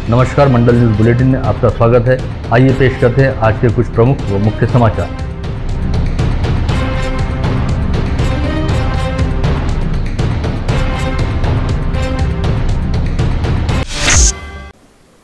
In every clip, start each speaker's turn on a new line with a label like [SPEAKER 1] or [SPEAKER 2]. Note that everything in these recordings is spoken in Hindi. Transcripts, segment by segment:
[SPEAKER 1] नमस्कार, मंडल न्यूज बुलेटिन में आपका स्वागत है। आइए पेश करते हैं आज के कुछ प्रमुख व मुख्य समाचार।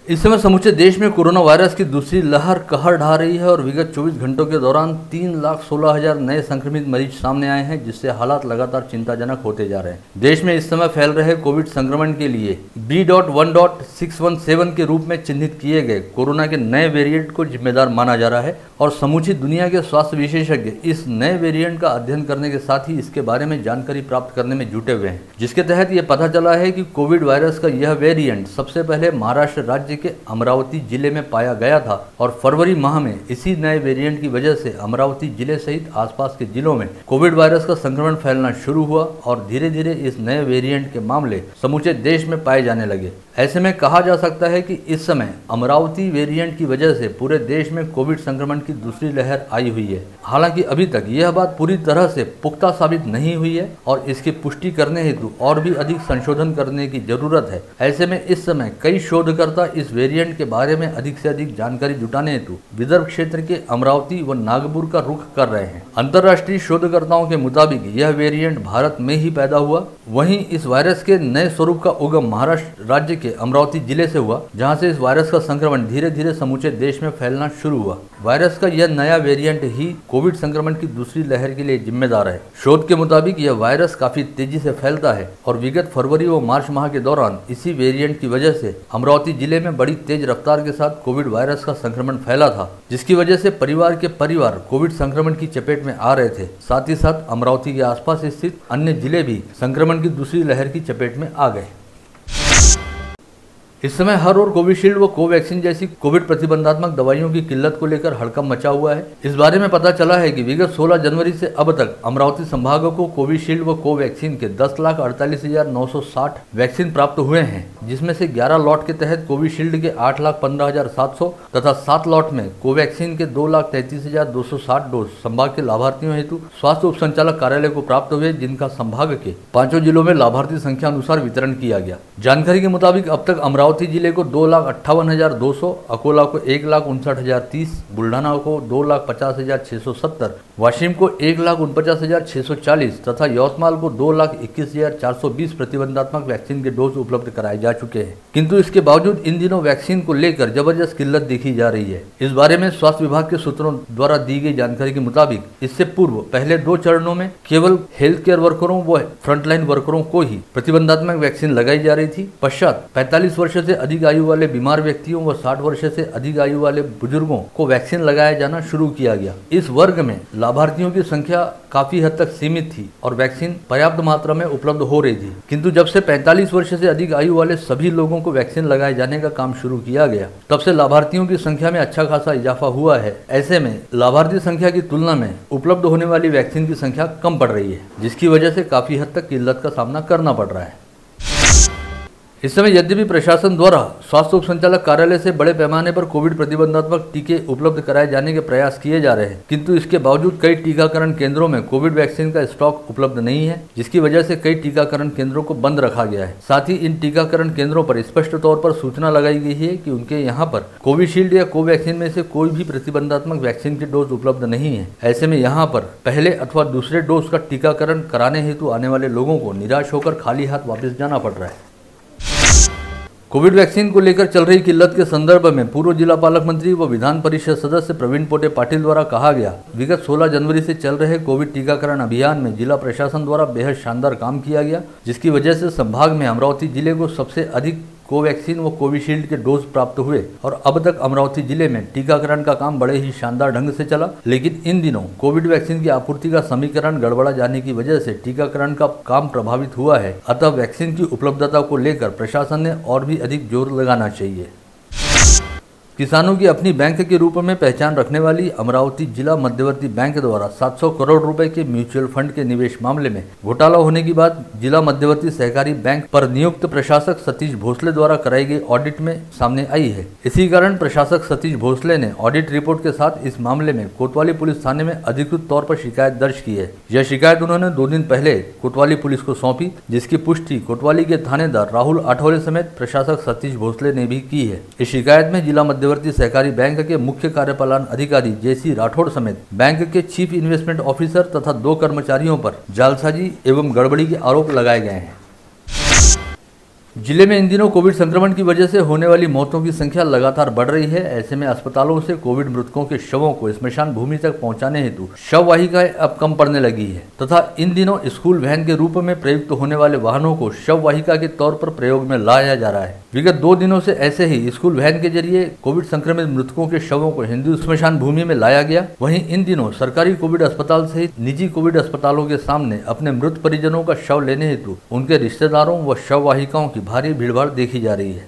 [SPEAKER 1] इस समय समूचे देश में कोरोना वायरस की दूसरी लहर कहर ढा रही है और विगत 24 घंटों के दौरान 3,16,000 नए संक्रमित मरीज सामने आए हैं, जिससे हालात लगातार चिंताजनक होते जा रहे हैं। देश में इस समय फैल रहे कोविड संक्रमण के लिए B.1.617 के रूप में चिन्हित किए गए कोरोना के नए वेरिएंट को जिम्मेदार माना जा रहा है और समूची दुनिया के स्वास्थ्य विशेषज्ञ इस नए वेरिएंट का अध्ययन करने के साथ ही इसके बारे में जानकारी प्राप्त करने में जुटे हुए हैं, जिसके तहत ये पता चला है कि कोविड वायरस का यह वेरिएंट सबसे पहले महाराष्ट्र राज्य के अमरावती जिले में पाया गया था और फरवरी माह में इसी नए वेरिएंट की वजह से अमरावती जिले सहित आसपास के जिलों में कोविड वायरस का संक्रमण फैलना शुरू हुआ और धीरे धीरे इस नए वेरिएंट के मामले समूचे देश में पाए जाने लगे। ऐसे में कहा जा सकता है कि इस समय अमरावती वेरिएंट की वजह से पूरे देश में कोविड संक्रमण की दूसरी लहर आई हुई है। हालांकि अभी तक यह बात पूरी तरह से पुख्ता साबित नहीं हुई है और इसकी पुष्टि करने हेतु और भी अधिक संशोधन करने की जरूरत है। ऐसे में इस समय कई शोधकर्ता इस वेरिएंट के बारे में अधिक से अधिक जानकारी जुटाने हेतु विदर्भ क्षेत्र के अमरावती व नागपुर का रुख कर रहे हैं। अंतर्राष्ट्रीय शोधकर्ताओं के मुताबिक यह वेरिएंट भारत में ही पैदा हुआ। वहीं इस वायरस के नए स्वरूप का उगम महाराष्ट्र राज्य के अमरावती जिले से हुआ, जहां से इस वायरस का संक्रमण धीरे धीरे समूचे देश में फैलना शुरू हुआ। वायरस का यह नया वेरिएंट ही कोविड संक्रमण की दूसरी लहर के लिए जिम्मेदार है। शोध के मुताबिक यह वायरस काफी तेजी से फैलता है और विगत फरवरी व मार्च माह के दौरान इसी वेरिएंट की वजह से अमरावती जिले में बड़ी तेज रफ्तार के साथ कोविड वायरस का संक्रमण फैला था, जिसकी वजह से परिवार कोविड संक्रमण की चपेट में आ रहे थे। साथ ही साथ अमरावती के आसपास स्थित अन्य जिले भी संक्रमण की दूसरी लहर की चपेट में आ गए। इस समय हर ओर कोविशील्ड व कोवैक्सीन जैसी कोविड प्रतिबंधात्मक दवाइयों की किल्लत को लेकर हड़कंप मचा हुआ है। इस बारे में पता चला है कि विगत 16 जनवरी से अब तक अमरावती संभागों को कोविशील्ड व कोवैक्सीन के 10,48,960 वैक्सीन प्राप्त हुए हैं, जिसमें से 11 लॉट के तहत कोविशील्ड के 8,15,700 तथा 7 लॉट में कोवैक्सीन के 2,33,260 डोज संभाग के लाभार्थियों हेतु स्वास्थ्य उप संचालक कार्यालय को प्राप्त हुए, जिनका संभाग के 5 जिलों में लाभार्थी संख्या अनुसार वितरण किया गया। जानकारी के मुताबिक अब तक अमरावती जिले को 2,58,200, अकोला को 1,59,030, बुल्ढाना को 2,50,670, वाशिम को 1,49,640 तथा यवतमाल को 2,21,420 प्रतिबंधात्मक वैक्सीन के डोज उपलब्ध कराए जा चुके हैं। किंतु इसके बावजूद इन दिनों वैक्सीन को लेकर जबरदस्त किल्लत देखी जा रही है। इस बारे में स्वास्थ्य विभाग के सूत्रों द्वारा दी गई जानकारी के मुताबिक इससे पूर्व पहले 2 चरणों में केवल हेल्थ केयर वर्करों व फ्रंटलाइन वर्करों को ही प्रतिबंधात्मक वैक्सीन लगाई जा रही थी। पश्चात 45 वर्ष से अधिक आयु वाले बीमार व्यक्तियों व 60 वर्ष से अधिक आयु वाले बुजुर्गों को वैक्सीन लगाया जाना शुरू किया गया। इस वर्ग में लाभार्थियों की संख्या काफी हद तक सीमित थी और वैक्सीन पर्याप्त मात्रा में उपलब्ध हो रही थी। किंतु जब से 45 वर्ष से अधिक आयु वाले सभी लोगों को वैक्सीन लगाए जाने का काम शुरू किया गया, तब से लाभार्थियों की संख्या में अच्छा खासा इजाफा हुआ है। ऐसे में लाभार्थी संख्या की तुलना में उपलब्ध होने वाली वैक्सीन की संख्या कम पड़ रही है, जिसकी वजह से काफी हद तक किल्लत का सामना करना पड़ रहा है। इस समय यद्यपि प्रशासन द्वारा स्वास्थ्य उप संचालक कार्यालय से बड़े पैमाने पर कोविड प्रतिबंधात्मक टीके उपलब्ध कराए जाने के प्रयास किए जा रहे हैं, किंतु इसके बावजूद कई टीकाकरण केंद्रों में कोविड वैक्सीन का स्टॉक उपलब्ध नहीं है, जिसकी वजह से कई टीकाकरण केंद्रों को बंद रखा गया है। साथ ही इन टीकाकरण केंद्रों पर स्पष्ट तौर पर सूचना लगाई गई है कि उनके यहाँ पर कोविशील्ड या कोवैक्सीन में से कोई भी प्रतिबंधात्मक वैक्सीन के डोज उपलब्ध नहीं है। ऐसे में यहाँ पर पहले अथवा दूसरे डोज का टीकाकरण कराने हेतु आने वाले लोगों को निराश होकर खाली हाथ वापस जाना पड़ रहा है। कोविड वैक्सीन को लेकर चल रही किल्लत के संदर्भ में पूर्व जिला पालक मंत्री व विधान परिषद सदस्य प्रवीण पोटे पाटिल द्वारा कहा गया, विगत 16 जनवरी से चल रहे कोविड टीकाकरण अभियान में जिला प्रशासन द्वारा बेहद शानदार काम किया गया, जिसकी वजह से संभाग में अमरावती जिले को सबसे अधिक कोवैक्सीन व कोविशील्ड के डोज प्राप्त हुए और अब तक अमरावती जिले में टीकाकरण का काम बड़े ही शानदार ढंग से चला। लेकिन इन दिनों कोविड वैक्सीन की आपूर्ति का समीकरण गड़बड़ा जाने की वजह से टीकाकरण का काम प्रभावित हुआ है। अतः वैक्सीन की उपलब्धता को लेकर प्रशासन ने और भी अधिक जोर लगाना चाहिए। किसानों की अपनी बैंक के रूप में पहचान रखने वाली अमरावती जिला मध्यवर्ती बैंक द्वारा 700 करोड़ रुपए के म्यूचुअल फंड के निवेश मामले में घोटाला होने की बात जिला मध्यवर्ती सहकारी बैंक पर नियुक्त प्रशासक सतीश भोसले द्वारा कराई गई ऑडिट में सामने आई है। इसी कारण प्रशासक सतीश भोसले ने ऑडिट रिपोर्ट के साथ इस मामले में कोतवाली पुलिस थाने में अधिकृत तौर पर शिकायत दर्ज की है। यह शिकायत उन्होंने 2 दिन पहले कोतवाली पुलिस को सौंपी, जिसकी पुष्टि कोतवाली के थानेदार राहुल आठवले समेत प्रशासक सतीश भोसले ने भी की है। इस शिकायत में जिला मध्यवर्ती सहकारी बैंक के मुख्य कार्यपालन अधिकारी जेसी राठौड़ समेत बैंक के चीफ इन्वेस्टमेंट ऑफिसर तथा 2 कर्मचारियों पर जालसाजी एवं गड़बड़ी के आरोप लगाए गए हैं। जिले में इन दिनों कोविड संक्रमण की वजह से होने वाली मौतों की संख्या लगातार बढ़ रही है। ऐसे में अस्पतालों से कोविड मृतकों के शवों को स्मशान भूमि तक पहुंचाने हेतु शव वाहिकाएं अब कम पड़ने लगी है तथा इन दिनों स्कूल वैन के रूप में प्रयुक्त होने वाले वाहनों को शव वाहिका के तौर पर प्रयोग में लाया जा रहा है। विगत 2 दिनों से ऐसे ही स्कूल वैन के जरिए कोविड संक्रमित मृतकों के शवों को हिंदू स्मशान भूमि में लाया गया। वहीं इन दिनों सरकारी कोविड अस्पताल सहित निजी कोविड अस्पतालों के सामने अपने मृत परिजनों का शव लेने हेतु उनके रिश्तेदारों व शव वाहिकाओं की भारी भीड़भाड़ देखी जा रही है।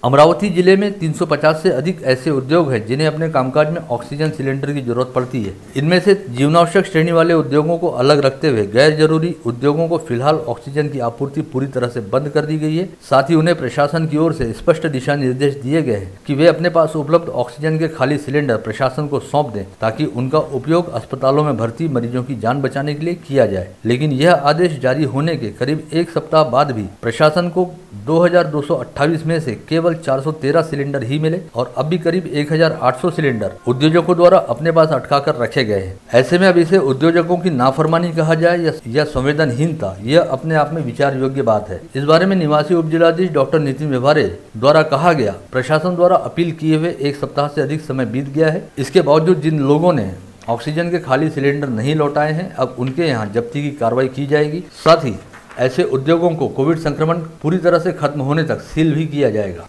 [SPEAKER 1] अमरावती जिले में 350 से अधिक ऐसे उद्योग हैं जिन्हें अपने कामकाज में ऑक्सीजन सिलेंडर की जरूरत पड़ती है। इनमें से जीवनावश्यक श्रेणी वाले उद्योगों को अलग रखते हुए गैर जरूरी उद्योगों को फिलहाल ऑक्सीजन की आपूर्ति पूरी तरह से बंद कर दी गई है। साथ ही उन्हें प्रशासन की ओर से स्पष्ट दिशा निर्देश दिए गए हैं कि वे अपने पास उपलब्ध ऑक्सीजन के खाली सिलेंडर प्रशासन को सौंप दें ताकि उनका उपयोग अस्पतालों में भर्ती मरीजों की जान बचाने के लिए किया जाए। लेकिन यह आदेश जारी होने के करीब 1 सप्ताह बाद भी प्रशासन को 2228 में से केवल 413 सिलेंडर ही मिले और अब भी करीब 1800 सिलेंडर उद्योजकों द्वारा अपने पास अटका कर रखे गए हैं। ऐसे में अब इसे उद्योजकों की नाफरमानी कहा जाए या संवेदनहीनता, यह अपने आप में विचार योग्य बात है। इस बारे में निवासी उपजिलाधीश डॉक्टर नितिन व्यवहारे द्वारा कहा गया, प्रशासन द्वारा अपील किए हुए 1 सप्ताह से अधिक समय बीत गया है। इसके बावजूद जिन लोगों ने ऑक्सीजन के खाली सिलेंडर नहीं लौटाए हैं, अब उनके यहाँ जब्ती की कार्रवाई की जाएगी। साथ ही ऐसे उद्योगों को कोविड संक्रमण पूरी तरह से खत्म होने तक सील भी किया जाएगा।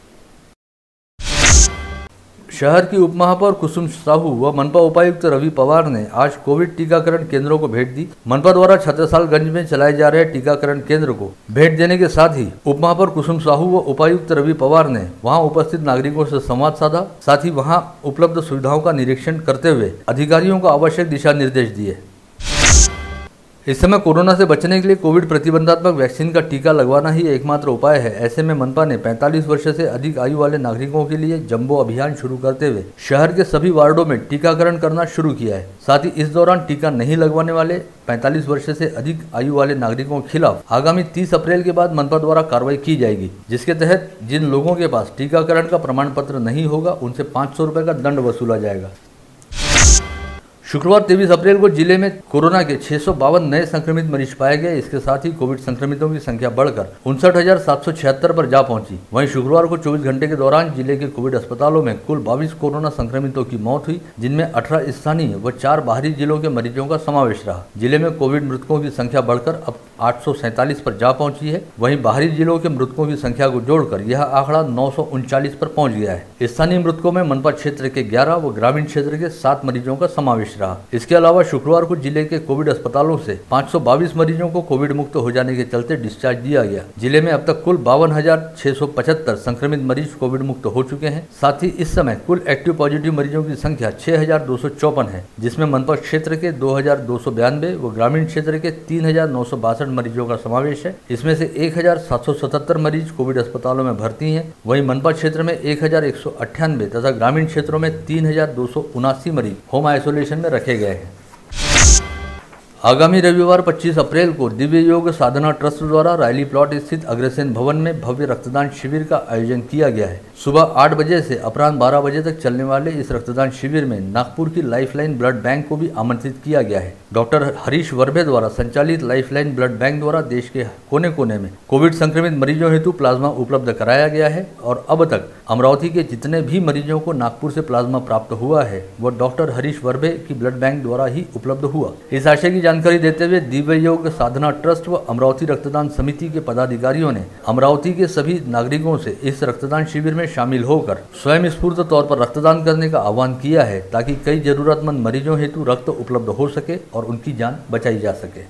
[SPEAKER 1] शहर की उपमहापौर कुसुम साहू व मनपा उपायुक्त रवि पवार ने आज कोविड टीकाकरण केंद्रों को भेंट दी। मनपा द्वारा छत्रसालगंज में चलाए जा रहे टीकाकरण केंद्र को भेंट देने के साथ ही उपमहापौर कुसुम साहू व उपायुक्त रवि पवार ने वहां उपस्थित नागरिकों से संवाद साधा। साथ ही वहां उपलब्ध सुविधाओं का निरीक्षण करते हुए अधिकारियों को आवश्यक दिशा निर्देश दिए। इस समय कोरोना से बचने के लिए कोविड प्रतिबंधात्मक वैक्सीन का टीका लगवाना ही एकमात्र उपाय है। ऐसे में मनपा ने 45 वर्ष से अधिक आयु वाले नागरिकों के लिए जंबो अभियान शुरू करते हुए शहर के सभी वार्डों में टीकाकरण करना शुरू किया है। साथ ही इस दौरान टीका नहीं लगवाने वाले 45 वर्ष से अधिक आयु वाले नागरिकों के खिलाफ आगामी 30 अप्रैल के बाद मनपा द्वारा कार्रवाई की जाएगी, जिसके तहत जिन लोगों के पास टीकाकरण का प्रमाण पत्र नहीं होगा उनसे 500 रुपए का दंड वसूला जाएगा। शुक्रवार 23 अप्रैल को जिले में कोरोना के 652 नए संक्रमित मरीज पाए गए। इसके साथ ही कोविड संक्रमितों की संख्या बढ़कर 59,776 पर जा पहुंची। वहीं शुक्रवार को 24 घंटे के दौरान जिले के कोविड अस्पतालों में कुल 22 कोरोना संक्रमितों की मौत हुई, जिनमें 18 स्थानीय व 4 बाहरी जिलों के मरीजों का समावेश रहा। जिले में कोविड मृतकों की संख्या बढ़कर अब 847 पर जा पहुंची है। वहीं बाहरी जिलों के मृतकों की संख्या को जोड़कर यह आंकड़ा 939 पर पहुंच गया है। स्थानीय मृतकों में मनपा क्षेत्र के 11 व ग्रामीण क्षेत्र के 7 मरीजों का समावेश रहा। इसके अलावा शुक्रवार को जिले के कोविड अस्पतालों से 522 मरीजों को कोविड मुक्त हो जाने के चलते डिस्चार्ज दिया गया। जिले में अब तक कुल 52,675 संक्रमित मरीज कोविड मुक्त हो चुके हैं। साथ ही इस समय कुल एक्टिव पॉजिटिव मरीजों की संख्या 6,254 है, जिसमें मनपा क्षेत्र के 2,292 व ग्रामीण क्षेत्र के 3,962 मरीजों का समावेश है। इसमें से 1,777 मरीज कोविड अस्पतालों में भर्ती हैं। वहीं मनपा क्षेत्र में 1,198 तथा ग्रामीण क्षेत्रों में 3,279 मरीज होम आइसोलेशन में रखे गए हैं। आगामी रविवार 25 अप्रैल को दिव्य योग साधना ट्रस्ट द्वारा रायली प्लॉट स्थित अग्रसेन भवन में भव्य रक्तदान शिविर का आयोजन किया गया है। सुबह 8 बजे से अपराह्न 12 बजे तक चलने वाले इस रक्तदान शिविर में नागपुर की लाइफलाइन ब्लड बैंक को भी आमंत्रित किया गया है। डॉक्टर हरीश वर्भे द्वारा संचालित लाइफलाइन ब्लड बैंक द्वारा देश के कोने कोने में कोविड संक्रमित मरीजों हेतु प्लाज्मा उपलब्ध कराया गया है और अब तक अमरावती के जितने भी मरीजों को नागपुर से प्लाज्मा प्राप्त हुआ है वह डॉक्टर हरीश वर्भे की ब्लड बैंक द्वारा ही उपलब्ध हुआ। इस आशय की जानकारी देते हुए दिव्य योग साधना ट्रस्ट व अमरावती रक्तदान समिति के पदाधिकारियों ने अमरावती के सभी नागरिकों से इस रक्तदान शिविर में शामिल होकर स्वयं स्फूर्त तौर पर रक्तदान करने का आह्वान किया है, ताकि कई जरूरतमंद मरीजों हेतु रक्त उपलब्ध हो सके और उनकी जान बचाई जा सके।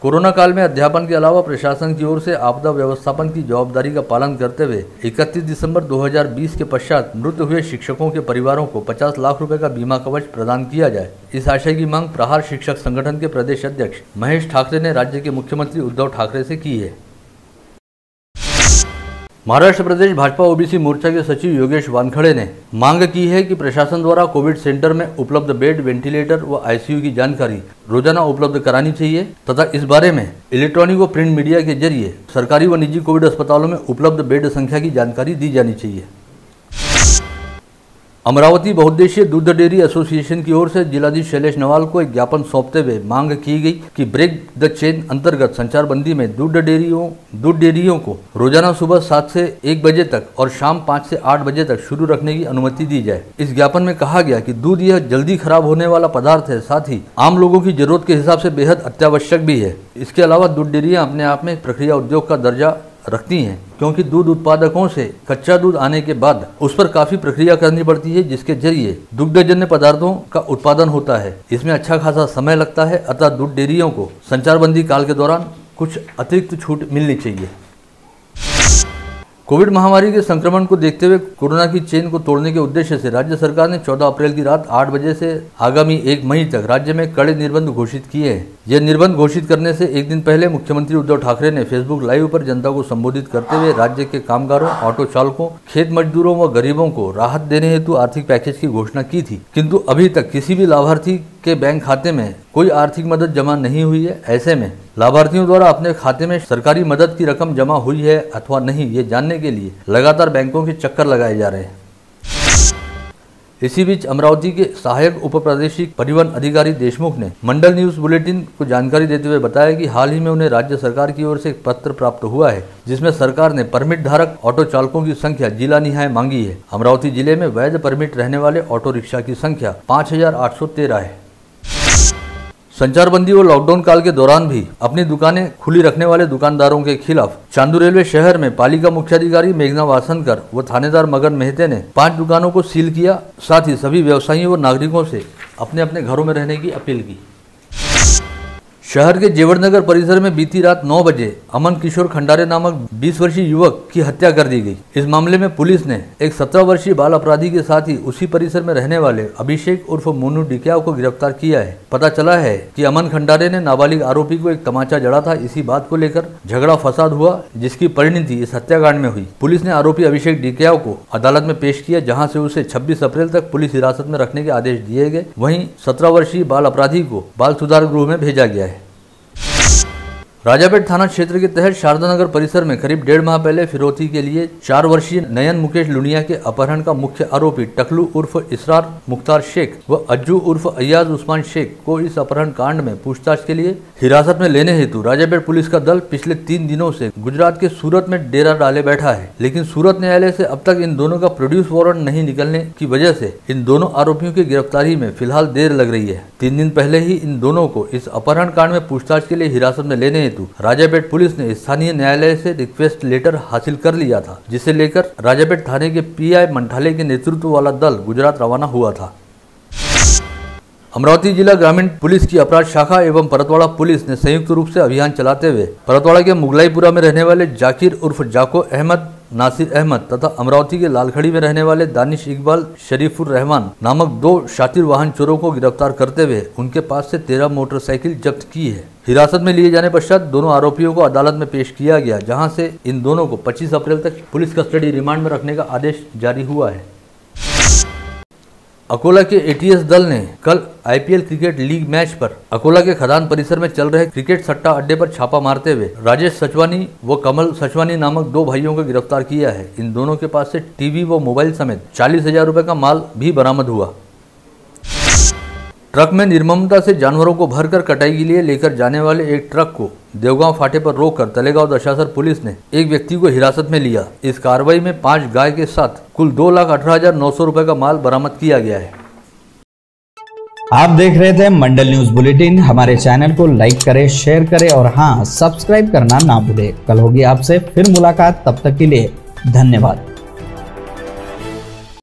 [SPEAKER 1] कोरोना काल में अध्यापन के अलावा प्रशासन की ओर से आपदा व्यवस्थापन की जवाबदारी का पालन करते हुए 31 दिसंबर 2020 के पश्चात मृत हुए शिक्षकों के परिवारों को 50 लाख रुपए का बीमा कवच प्रदान किया जाए। इस आशय की मांग प्रहार शिक्षक संगठन के प्रदेश अध्यक्ष महेश ठाकरे ने राज्य के मुख्यमंत्री उद्धव ठाकरे से की है। महाराष्ट्र प्रदेश भाजपा ओबीसी मोर्चा के सचिव योगेश वानखड़े ने मांग की है कि प्रशासन द्वारा कोविड सेंटर में उपलब्ध बेड, वेंटिलेटर व आईसीयू की जानकारी रोजाना उपलब्ध करानी चाहिए तथा इस बारे में इलेक्ट्रॉनिक व प्रिंट मीडिया के जरिए सरकारी व निजी कोविड अस्पतालों में उपलब्ध बेड संख्या की जानकारी दी जानी चाहिए। अमरावती बहुउद्देशीय दूध डेयरी एसोसिएशन की ओर से जिलाधीश शैलेश नवाल को एक ज्ञापन सौंपते हुए मांग की गई कि ब्रेक द चेन अंतर्गत संचारबंदी में दूध डेयरियों को रोजाना सुबह 7 से 1 बजे तक और शाम 5 से 8 बजे तक शुरू रखने की अनुमति दी जाए। इस ज्ञापन में कहा गया कि दूध यह जल्दी खराब होने वाला पदार्थ है, साथ ही आम लोगों की जरूरत के हिसाब से बेहद अत्यावश्यक भी है। इसके अलावा दूध डेयरियां अपने आप में प्रक्रिया उद्योग का दर्जा रखती हैं, क्योंकि दूध उत्पादकों से कच्चा दूध आने के बाद उस पर काफी प्रक्रिया करनी पड़ती है, जिसके जरिए दुग्धजन्य पदार्थों का उत्पादन होता है। इसमें अच्छा खासा समय लगता है, अतः दूध डेयरियों को संचारबंदी काल के दौरान कुछ अतिरिक्त छूट मिलनी चाहिए। कोविड महामारी के संक्रमण को देखते हुए कोरोना की चेन को तोड़ने के उद्देश्य से राज्य सरकार ने 14 अप्रैल की रात 8 बजे से आगामी 1 मई तक राज्य में कड़े निर्बंध घोषित किए हैं। यह निर्बंध घोषित करने से एक दिन पहले मुख्यमंत्री उद्धव ठाकरे ने फेसबुक लाइव पर जनता को संबोधित करते हुए राज्य के कामगारों, ऑटो चालकों, खेत मजदूरों व गरीबों को राहत देने हेतु आर्थिक पैकेज की घोषणा की थी, किंतु अभी तक किसी भी लाभार्थी के बैंक खाते में कोई आर्थिक मदद जमा नहीं हुई है। ऐसे में लाभार्थियों द्वारा अपने खाते में सरकारी मदद की रकम जमा हुई है अथवा नहीं, ये जानने के लिए लगातार बैंकों के चक्कर लगाए जा रहे हैं। इसी बीच अमरावती के सहायक उप प्रादेशिक परिवहन अधिकारी देशमुख ने मंडल न्यूज बुलेटिन को जानकारी देते हुए बताया कि हाल ही में उन्हें राज्य सरकार की ओर से एक पत्र प्राप्त हुआ है, जिसमें सरकार ने परमिट धारक ऑटो चालकों की संख्या जिला निहाय मांगी है। अमरावती जिले में वैध परमिट रहने वाले ऑटो रिक्शा की संख्या 5813 है। संचारबंदी व लॉकडाउन काल के दौरान भी अपनी दुकानें खुली रखने वाले दुकानदारों के खिलाफ चांदू रेलवे शहर में पालिका मुख्याधिकारी मेघना वासनकर व थानेदार मगन मेहते ने 5 दुकानों को सील किया। साथ ही सभी व्यवसायियों व नागरिकों से अपने अपने घरों में रहने की अपील की। शहर के जेवड़नगर परिसर में बीती रात 9 बजे अमन किशोर खंडारे नामक 20 वर्षीय युवक की हत्या कर दी गई। इस मामले में पुलिस ने एक 17 वर्षीय बाल अपराधी के साथ ही उसी परिसर में रहने वाले अभिषेक उर्फ मोनू डिकियाव को गिरफ्तार किया है। पता चला है कि अमन खंडारे ने नाबालिग आरोपी को एक तमाचा जड़ा था। इसी बात को लेकर झगड़ा फसाद हुआ, जिसकी परिणति इस हत्याकांड में हुई। पुलिस ने आरोपी अभिषेक डिकियाव को अदालत में पेश किया, जहाँ से उसे 26 अप्रैल तक पुलिस हिरासत में रखने के आदेश दिए गए। वहीं 17 वर्षीय बाल अपराधी को बाल सुधार गृह में भेजा गया है। राजापेट थाना क्षेत्र के तहत शारदा नगर परिसर में करीब 1.5 माह पहले फिरौती के लिए 4 वर्षीय नयन मुकेश लुनिया के अपहरण का मुख्य आरोपी टकलू उर्फ इसरार मुख्तार शेख व अज्जू उर्फ अय्याज उस्मान शेख को इस अपहरण कांड में पूछताछ के लिए हिरासत में लेने हेतु राजापेट पुलिस का दल पिछले 3 दिनों से गुजरात के सूरत में डेरा डाले बैठा है। लेकिन सूरत न्यायालय से अब तक इन दोनों का प्रोड्यूस वारंट नहीं निकलने की वजह से इन दोनों आरोपियों की गिरफ्तारी में फिलहाल देर लग रही है। 3 दिन पहले ही इन दोनों को इस अपहरण कांड में पूछताछ के लिए हिरासत में लेने हेतु राजापेट पुलिस ने स्थानीय न्यायालय से रिक्वेस्ट लेटर हासिल कर लिया था, जिसे लेकर राजापेट थाने के पीआई मंठाले के नेतृत्व वाला दल गुजरात रवाना हुआ था। अमरावती जिला ग्रामीण पुलिस की अपराध शाखा एवं परतवाड़ा पुलिस ने संयुक्त रूप से अभियान चलाते हुए परतवाड़ा के मुगलाईपुरा में रहने वाले जाकिर उर्फ जाको अहमद, नासिर अहमद तथा अमरावती के लालखड़ी में रहने वाले दानिश इकबाल शरीफुर रहमान नामक 2 शातिर वाहन चोरों को गिरफ्तार करते हुए उनके पास से 13 मोटरसाइकिल जब्त की है। हिरासत में लिए जाने पश्चात दोनों आरोपियों को अदालत में पेश किया गया, जहां से इन दोनों को 25 अप्रैल तक पुलिस कस्टडी रिमांड में रखने का आदेश जारी हुआ है। अकोला के एटीएस दल ने कल आईपीएल क्रिकेट लीग मैच पर अकोला के खदान परिसर में चल रहे क्रिकेट सट्टा अड्डे पर छापा मारते हुए राजेश सचवानी व कमल सचवानी नामक 2 भाइयों को गिरफ्तार किया है। इन दोनों के पास से टीवी व मोबाइल समेत 40,000 रुपए का माल भी बरामद हुआ। ट्रक में निर्ममता से जानवरों को भरकर कटाई के लिए लेकर जाने वाले एक ट्रक को देवगांव फाटे पर रोककर तलेगांव दशासर पुलिस ने एक व्यक्ति को हिरासत में लिया। इस कार्रवाई में 5 गाय के साथ कुल 2,18,900 रुपए का माल बरामद किया गया है।
[SPEAKER 2] आप देख रहे थे मंडल न्यूज बुलेटिन। हमारे चैनल को लाइक करें, शेयर करें और हाँ, सब्सक्राइब करना ना भूलें। कल होगी आपसे फिर मुलाकात, तब तक के लिए धन्यवाद।